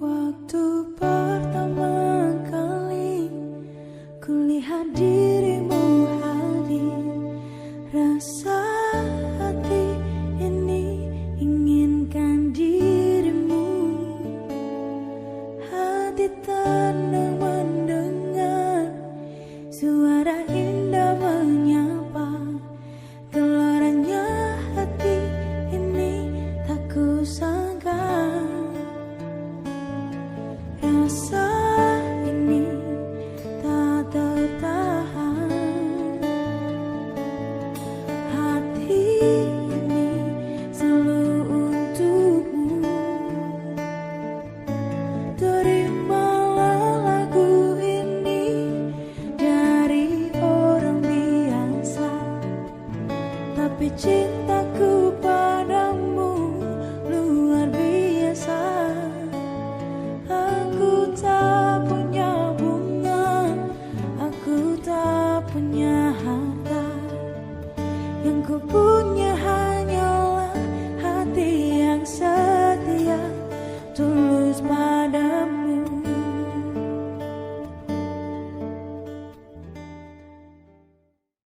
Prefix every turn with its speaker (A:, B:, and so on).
A: Waktu pertama kali kulihat dirimu hadir, rasa hati ini inginkan dirimu. Hati tenang mendengar suara indah menyapa. Gelarannya hati ini tak kusangka. Rasa ini tak tertahan. Hati ini selalu untukmu. Terimalah lagu ini dari orang biasa, tapi cintaku padamu luar biasa. Aku tak punya bunga, aku tak punya harta, yang ku